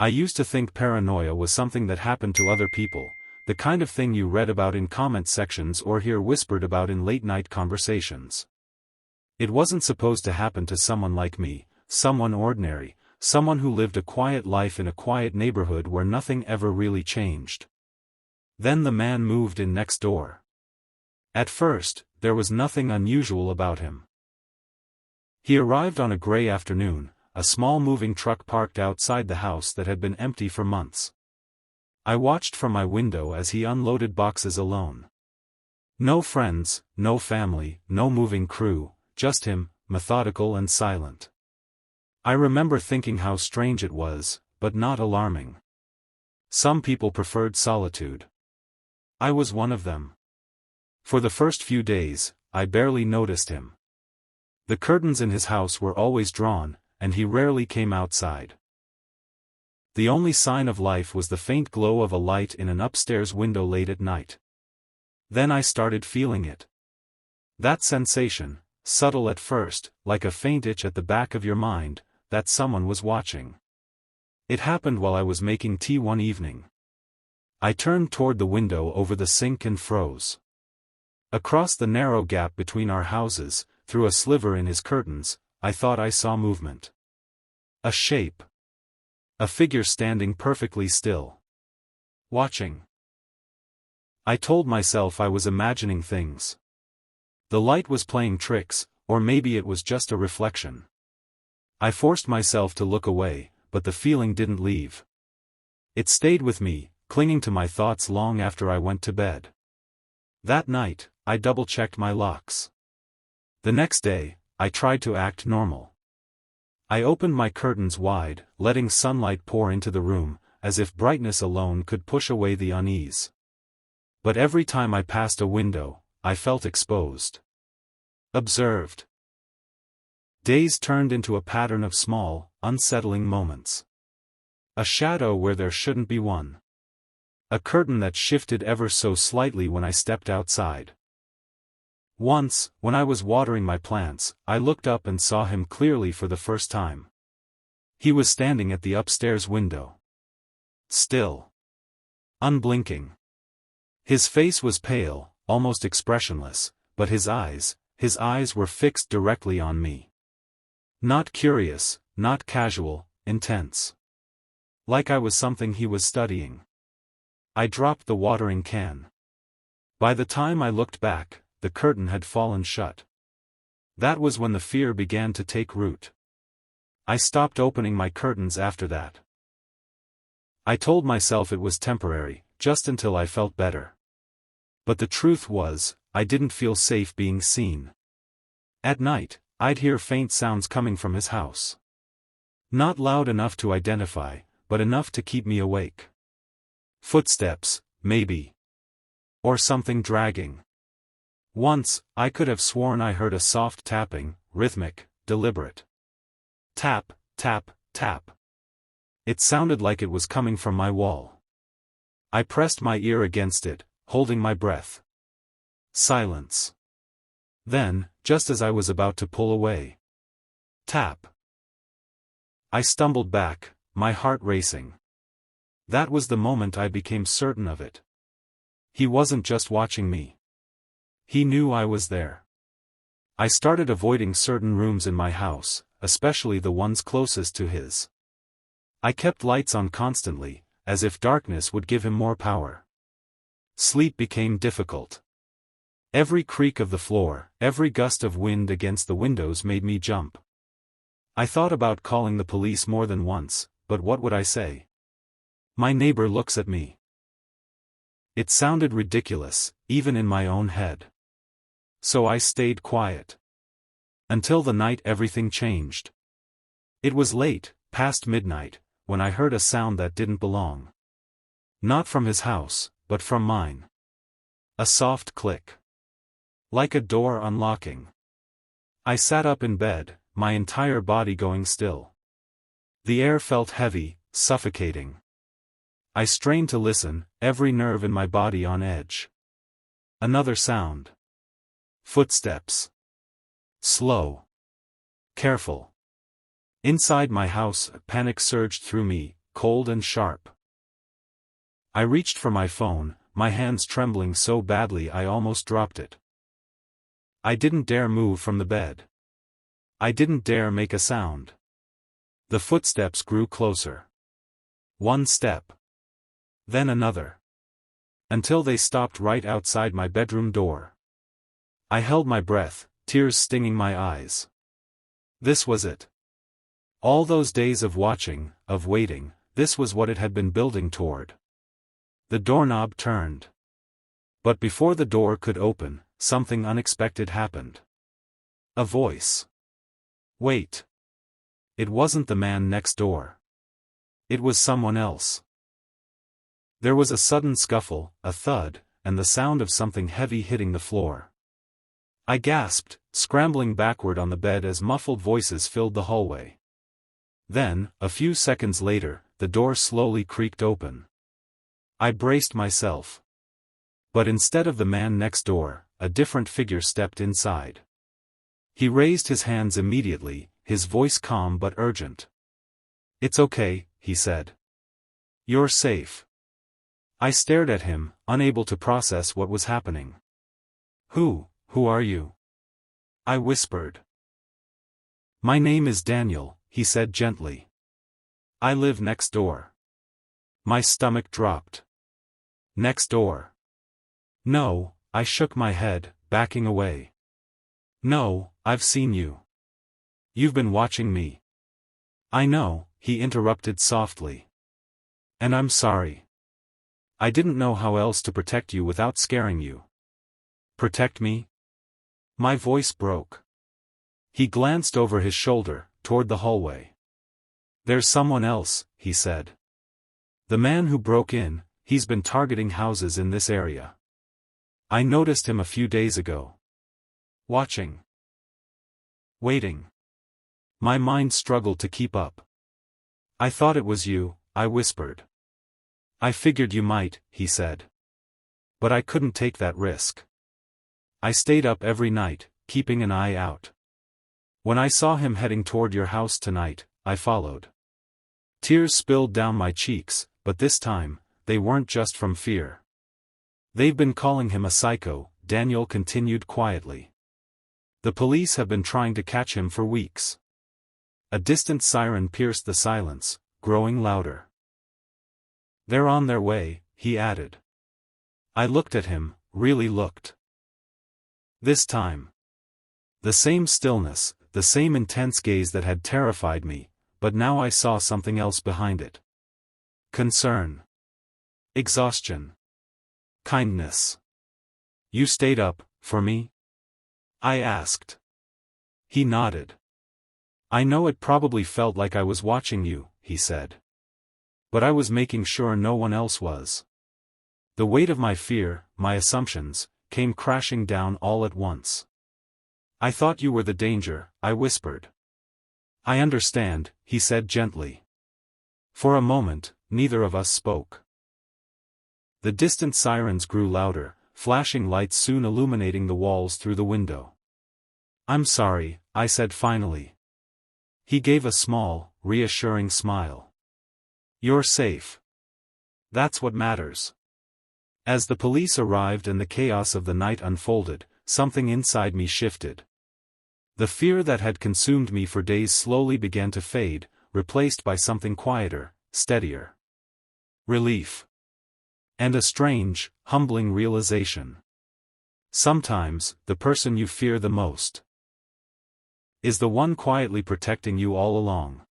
I used to think paranoia was something that happened to other people, the kind of thing you read about in comment sections or hear whispered about in late-night conversations. It wasn't supposed to happen to someone like me, someone ordinary, someone who lived a quiet life in a quiet neighborhood where nothing ever really changed. Then the man moved in next door. At first, there was nothing unusual about him. He arrived on a gray afternoon, a small moving truck parked outside the house that had been empty for months. I watched from my window as he unloaded boxes alone. No friends, no family, no moving crew, just him, methodical and silent. I remember thinking how strange it was, but not alarming. Some people preferred solitude. I was one of them. For the first few days, I barely noticed him. The curtains in his house were always drawn, and he rarely came outside. The only sign of life was the faint glow of a light in an upstairs window late at night. Then I started feeling it. That sensation, subtle at first, like a faint itch at the back of your mind, that someone was watching. It happened while I was making tea one evening. I turned toward the window over the sink and froze. Across the narrow gap between our houses, through a sliver in his curtains, I thought I saw movement. A shape. A figure standing perfectly still. Watching. I told myself I was imagining things. The light was playing tricks, or maybe it was just a reflection. I forced myself to look away, but the feeling didn't leave. It stayed with me, clinging to my thoughts long after I went to bed. That night, I double-checked my locks. The next day, I tried to act normal. I opened my curtains wide, letting sunlight pour into the room, as if brightness alone could push away the unease. But every time I passed a window, I felt exposed. Observed. Days turned into a pattern of small, unsettling moments. A shadow where there shouldn't be one. A curtain that shifted ever so slightly when I stepped outside. Once, when I was watering my plants, I looked up and saw him clearly for the first time. He was standing at the upstairs window. Still. Unblinking. His face was pale, almost expressionless, but his eyes were fixed directly on me. Not curious, not casual, intense. Like I was something he was studying. I dropped the watering can. By the time I looked back, the curtain had fallen shut. That was when the fear began to take root. I stopped opening my curtains after that. I told myself it was temporary, just until I felt better. But the truth was, I didn't feel safe being seen. At night, I'd hear faint sounds coming from his house. Not loud enough to identify, but enough to keep me awake. Footsteps, maybe. Or something dragging. Once, I could have sworn I heard a soft tapping, rhythmic, deliberate. Tap, tap, tap. It sounded like it was coming from my wall. I pressed my ear against it, holding my breath. Silence. Then, just as I was about to pull away. Tap. I stumbled back, my heart racing. That was the moment I became certain of it. He wasn't just watching me. He knew I was there. I started avoiding certain rooms in my house, especially the ones closest to his. I kept lights on constantly, as if darkness would give him more power. Sleep became difficult. Every creak of the floor, every gust of wind against the windows made me jump. I thought about calling the police more than once, but what would I say? My neighbor looks at me. It sounded ridiculous, even in my own head. So I stayed quiet. Until the night everything changed. It was late, past midnight, when I heard a sound that didn't belong. Not from his house, but from mine. A soft click. Like a door unlocking. I sat up in bed, my entire body going still. The air felt heavy, suffocating. I strained to listen, every nerve in my body on edge. Another sound. Footsteps. Slow. Careful. Inside my house, panic surged through me, cold and sharp. I reached for my phone, my hands trembling so badly I almost dropped it. I didn't dare move from the bed. I didn't dare make a sound. The footsteps grew closer. One step. Then another. Until they stopped right outside my bedroom door. I held my breath, tears stinging my eyes. This was it. All those days of watching, of waiting, this was what it had been building toward. The doorknob turned. But before the door could open, something unexpected happened. A voice. Wait. It wasn't the man next door. It was someone else. There was a sudden scuffle, a thud, and the sound of something heavy hitting the floor. I gasped, scrambling backward on the bed as muffled voices filled the hallway. Then, a few seconds later, the door slowly creaked open. I braced myself. But instead of the man next door, a different figure stepped inside. He raised his hands immediately, his voice calm but urgent. "It's okay," he said. "You're safe." I stared at him, unable to process what was happening. Who are you?" I whispered. "My name is Daniel," he said gently. "I live next door." My stomach dropped. Next door? No, I shook my head, backing away. "No, I've seen you. You've been watching me." "I know," he interrupted softly. "And I'm sorry. I didn't know how else to protect you without scaring you." "Protect me?" My voice broke. He glanced over his shoulder, toward the hallway. "There's someone else," he said. "The man who broke in, he's been targeting houses in this area. I noticed him a few days ago. Watching. Waiting." My mind struggled to keep up. "I thought it was you," I whispered. "I figured you might," he said. "But I couldn't take that risk. I stayed up every night, keeping an eye out. When I saw him heading toward your house tonight, I followed." Tears spilled down my cheeks, but this time, they weren't just from fear. "They've been calling him a psycho," Daniel continued quietly. "The police have been trying to catch him for weeks." A distant siren pierced the silence, growing louder. "They're on their way," he added. I looked at him, really looked. This time. The same stillness, the same intense gaze that had terrified me, but now I saw something else behind it. Concern. Exhaustion. Kindness. "You stayed up, for me?" I asked. He nodded. "I know it probably felt like I was watching you," he said. "But I was making sure no one else was." The weight of my fear, my assumptions, came crashing down all at once. "I thought you were the danger," I whispered. "I understand," he said gently. For a moment, neither of us spoke. The distant sirens grew louder, flashing lights soon illuminating the walls through the window. "I'm sorry," I said finally. He gave a small, reassuring smile. "You're safe. That's what matters." As the police arrived and the chaos of the night unfolded, something inside me shifted. The fear that had consumed me for days slowly began to fade, replaced by something quieter, steadier. Relief. And a strange, humbling realization. Sometimes, the person you fear the most is the one quietly protecting you all along.